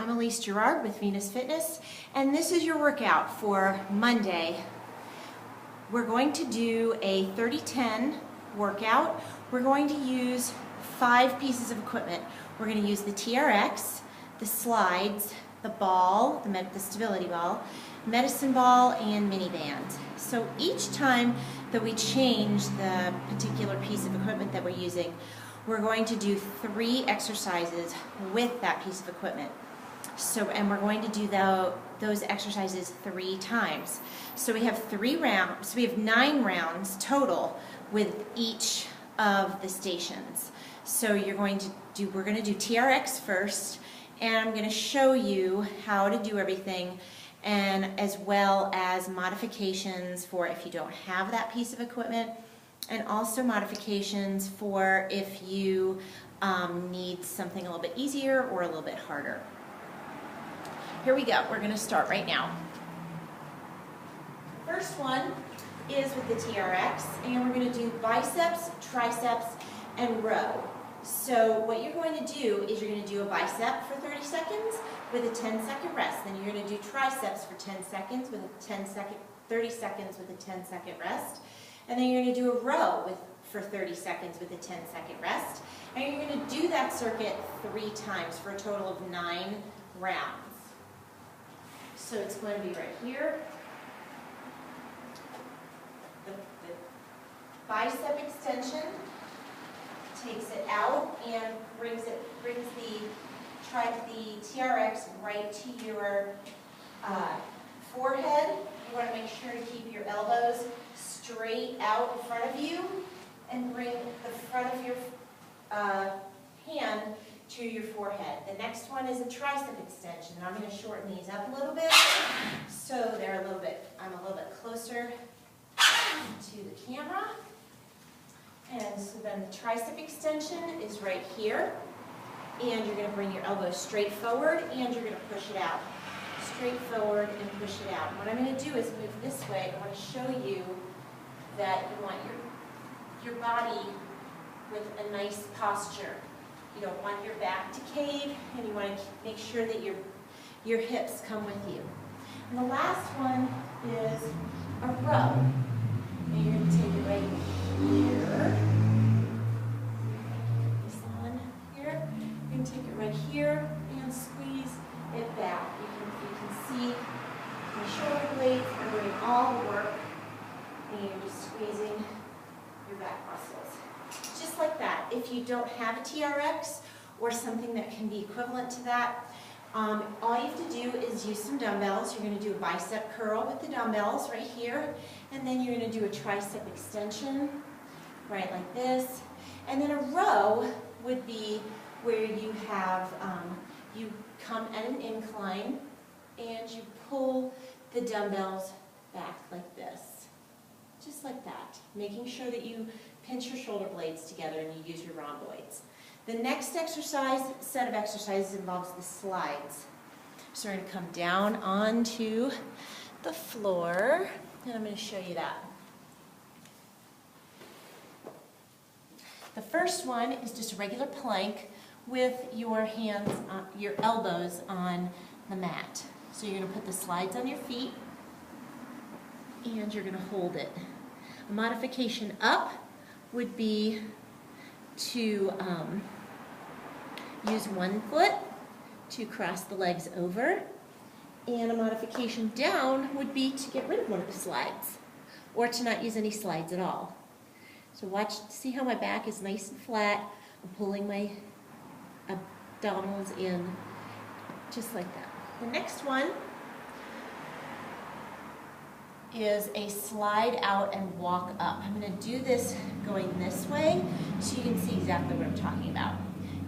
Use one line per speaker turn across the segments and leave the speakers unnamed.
I'm Elise Gerard with Venus Fitness, and this is your workout for Monday. We're going to do a 30-10 workout. We're going to use 5 pieces of equipment. We're going to use the TRX, the slides, the ball, the stability ball, medicine ball, and mini band. So each time that we change the particular piece of equipment that we're using, we're going to do 3 exercises with that piece of equipment. And we're going to do those exercises 3 times. So we have 3 rounds. So we have 9 rounds total with each of the stations. So we're going to do TRX first, and I'm going to show you how to do everything, and as well as modifications for if you don't have that piece of equipment, and also modifications for if you need something a little bit easier or a little bit harder. Here we go. We're going to start right now. First one is with the TRX, and we're going to do biceps, triceps, and row. So what you're going to do is you're going to do a bicep for 30 seconds with a 10-second rest. Then you're going to do triceps for 10 seconds with a 30 seconds with a 10-second rest. And then you're going to do a row for 30 seconds with a 10-second rest. And you're going to do that circuit 3 times for a total of 9 rounds. So it's going to be right here. The bicep extension takes it out and brings the TRX right to your forehead. You want to make sure to keep your elbows straight out in front of you and bring the front of your hand to your forehead. The next one is a tricep extension. I'm going to shorten these up a little bit so I'm a little bit closer to the camera. And so then the tricep extension is right here, and you're going to bring your elbows straight forward and you're going to push it out. Straight forward and push it out. What I'm going to do is move this way. I want to show you that you want your body with a nice posture. You don't want your back to cave, and you want to make sure that your hips come with you. And the last one is a row. And you're going to take it right here. This one here. You're going to take it right here and squeeze it back. You can see my shoulder blades are doing all the work, and you're just squeezing your back muscles. Just like that. If you don't have a TRX or something that can be equivalent to that, all you have to do is use some dumbbells. You're going to do a bicep curl with the dumbbells right here, and then you're going to do a tricep extension right like this. And then a row would be where you have, you come at an incline and you pull the dumbbells back like this. Just like that, making sure that you pinch your shoulder blades together and you use your rhomboids. The next set of exercises involves the slides. So we're going to come down onto the floor, and I'm going to show you that. The first one is just a regular plank with your hands, your elbows on the mat. So you're going to put the slides on your feet, and you're going to hold it. A modification up would be to use one foot to cross the legs over, and a modification down would be to get rid of one of the slides, or to not use any slides at all. So see how my back is nice and flat. I'm pulling my abdominals in, just like that. The next one is a slide out and walk up. I'm going to do this going this way so you can see exactly what I'm talking about.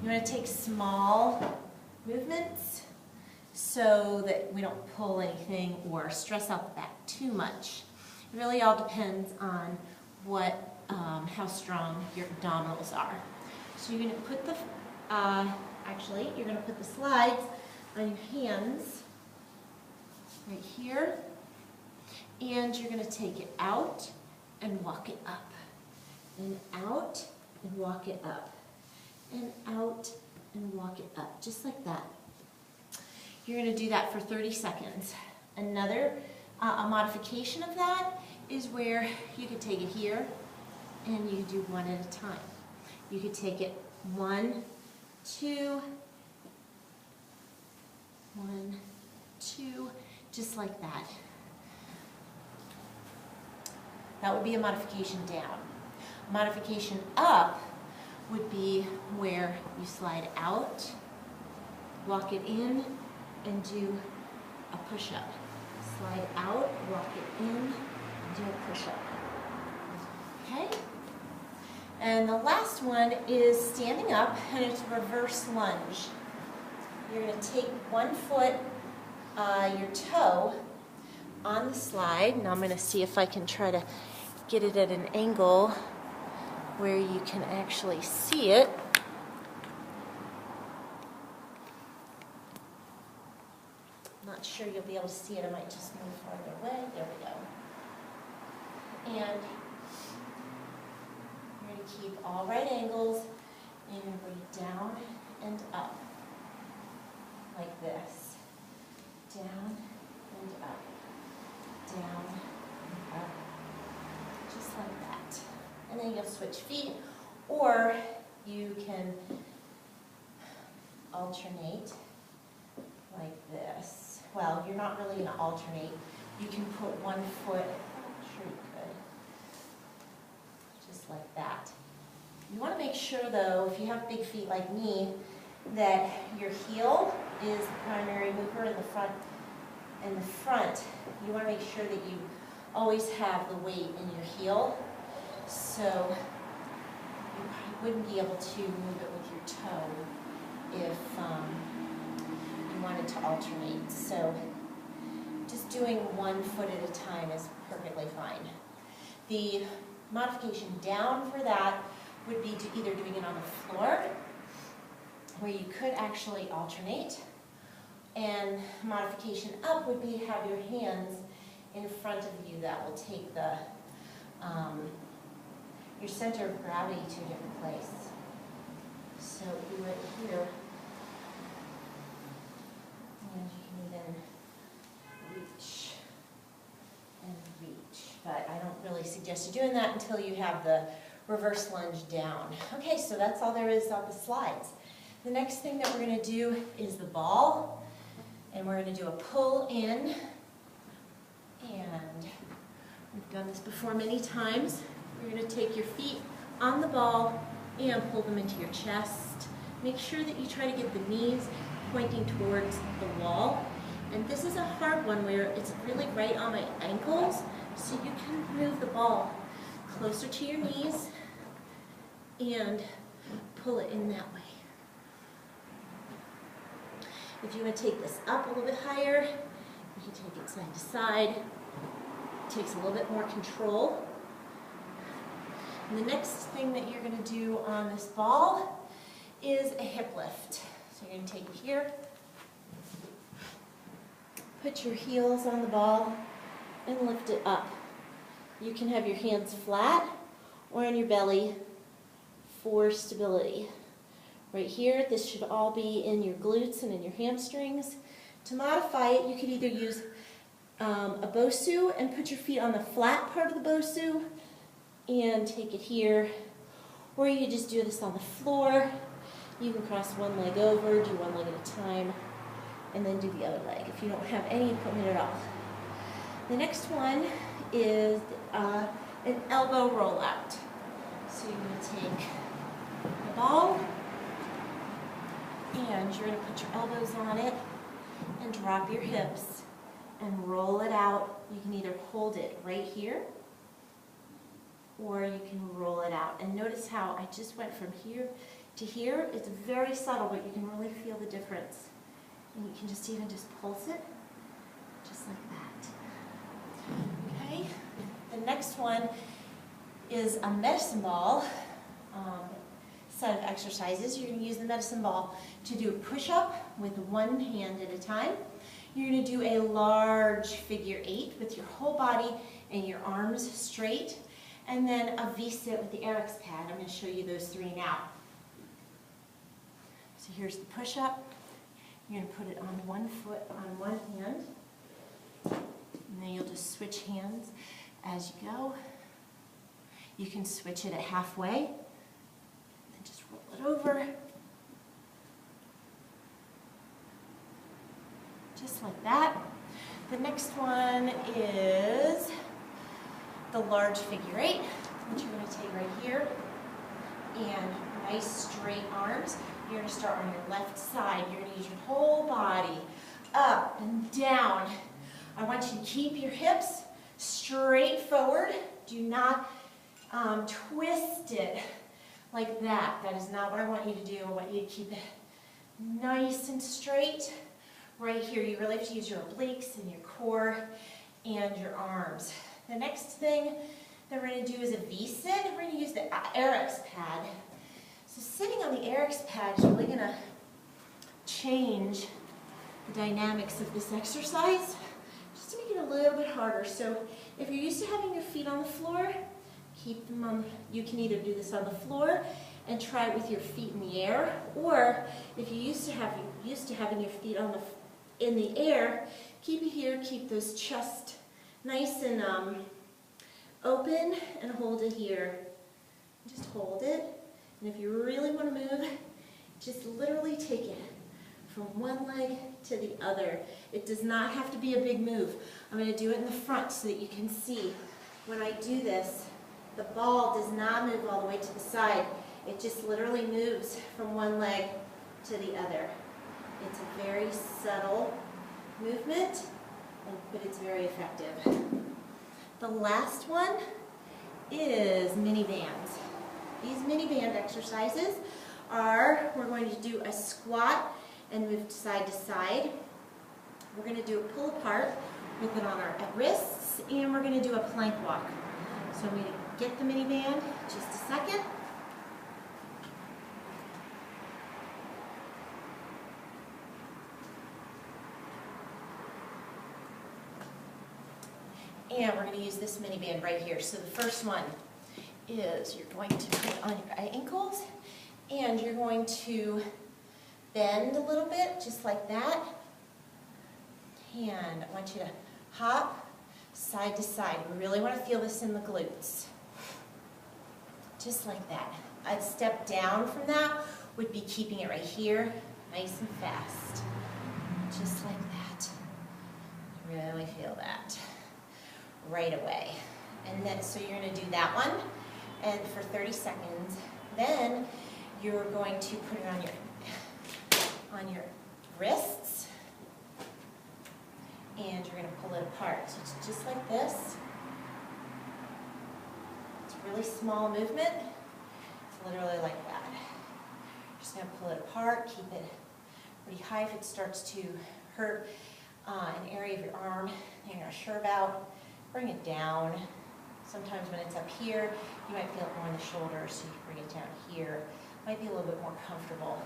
You want to take small movements so that we don't pull anything or stress out the back too much. It really all depends on how strong your abdominals are. So you're going to put you're going to put the slides on your hands right here, and you're going to take it out and walk it up, and out and walk it up, and out and walk it up, just like that. You're going to do that for 30 seconds. Another a modification of that is where you could take it here and you do one at a time. You could take it 1, 2, 1, 2, just like that. That would be a modification down. A modification up would be where you slide out, walk it in, and do a push-up. Slide out, walk it in, and do a push-up. Okay? And the last one is standing up, and it's a reverse lunge. You're going to take one foot, your toe, on the slide. Now I'm going to see if I can try to get it at an angle where you can actually see it. Not sure you'll be able to see it. I might just move farther away. There we go. And you're going to keep all right angles, and you're going to bring down and up, like this. Down and up. Down and up. Just like that. And then you'll switch feet, or you can alternate like this. Well, you're not really going to alternate. You can put one foot, I'm sure you could, just like that. You want to make sure, though, if you have big feet like me, that your heel is the primary mover in the front. In the front, you want to make sure that you always have the weight in your heel, so you wouldn't be able to move it with your toe if you wanted to alternate. So just doing one foot at a time is perfectly fine. The modification down for that would be to either doing it on the floor, where you could actually alternate, and modification up would be have your hands in front of you. That will take the your center of gravity to a different place. So do it here, and you can even reach and reach. But I don't really suggest you doing that until you have the reverse lunge down. Okay, so that's all there is on the slides. The next thing that we're going to do is the ball, and we're going to do a pull in. And we've done this before many times. You're going to take your feet on the ball and pull them into your chest. Make sure that you try to get the knees pointing towards the wall. And this is a hard one where it's really right on my ankles, so you can move the ball closer to your knees and pull it in that way. If you want to take this up a little bit higher, you can take it side to side. It takes a little bit more control. And the next thing that you're going to do on this ball is a hip lift. So you're going to take it here, put your heels on the ball, and lift it up. You can have your hands flat or on your belly for stability. Right here, this should all be in your glutes and in your hamstrings. To modify it, you could either use a Bosu and put your feet on the flat part of the Bosu and take it here, or you just do this on the floor. You can cross one leg over, do one leg at a time, and then do the other leg if you don't have any equipment at all. The next one is an elbow rollout. So you're going to take the ball, and you're going to put your elbows on it and drop your hips and roll it out. You can either hold it right here, or you can roll it out. And notice how I just went from here to here. It's very subtle, but you can really feel the difference. And you can just even just pulse it, just like that. Okay? The next one is a medicine ball set of exercises. You're going to use the medicine ball to do a push-up with one hand at a time. You're going to do a large figure 8 with your whole body and your arms straight. And then a V-sit with the Eric's pad. I'm going to show you those 3 now. So here's the push-up. You're going to put it on one foot on one hand, and then you'll just switch hands as you go. You can switch it at halfway, and just roll it over, just like that. The next one is the large figure eight, which you're going to take right here, and nice straight arms. You're going to start on your left side. You're going to use your whole body up and down. I want you to keep your hips straight forward. Do not twist it like that. That is not what I want you to do. I want you to keep it nice and straight. Right here, you really have to use your obliques and your core and your arms. The next thing that we're going to do is a V-sit. We're going to use the Airex pad. So sitting on the Airex pad is really going to change the dynamics of this exercise, just to make it a little bit harder. So if you're used to having your feet on the floor, keep them on. You can either do this on the floor and try it with your feet in the air, or if you're used to having your feet in the air, keep it here. Keep those chest nice and open, and hold it here. Just hold it. And if you really want to move, just literally take it from one leg to the other. It does not have to be a big move. I'm going to do it in the front so that you can see. When I do this, the ball does not move all the way to the side. It just literally moves from one leg to the other. It's a very subtle movement, but it's very effective. The last one is mini bands. These mini band exercises are, we're going to do a squat and move side to side. We're going to do a pull apart with it on our wrists, and we're going to do a plank walk. So I'm going to get the mini band, just a second. And we're going to use this mini band right here. So the first one is you're going to put it on your ankles, and you're going to bend a little bit, just like that. And I want you to hop side to side. We really want to feel this in the glutes. Just like that. I'd step down from that would be keeping it right here, nice and fast. Just like that. Really feel that right away. And then, so you're going to do that one, and for 30 seconds. Then you're going to put it on your wrists, and you're going to pull it apart. So it's just like this. It's a really small movement. It's literally like that. Just going to pull it apart, keep it pretty high. If it starts to hurt an area of your arm, you're going to shove out, bring it down. Sometimes when it's up here, you might feel it more in the shoulders, so you can bring it down here. Might be a little bit more comfortable.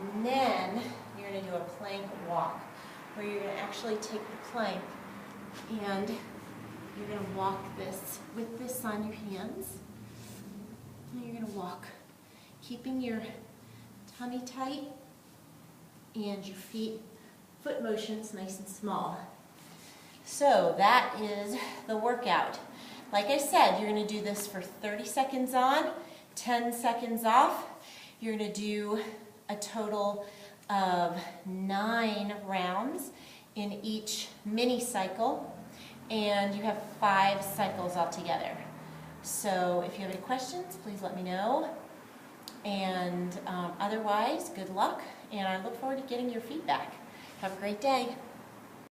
And then you're going to do a plank walk, where you're going to actually take the plank and you're going to walk this with this on your hands. And you're going to walk, keeping your tummy tight and your foot motions nice and small. So that is the workout. Like I said, you're going to do this for 30 seconds on, 10 seconds off. You're going to do a total of 9 rounds in each mini cycle, and you have 5 cycles altogether. So if you have any questions, please let me know. And otherwise, good luck, and I look forward to getting your feedback. Have a great day.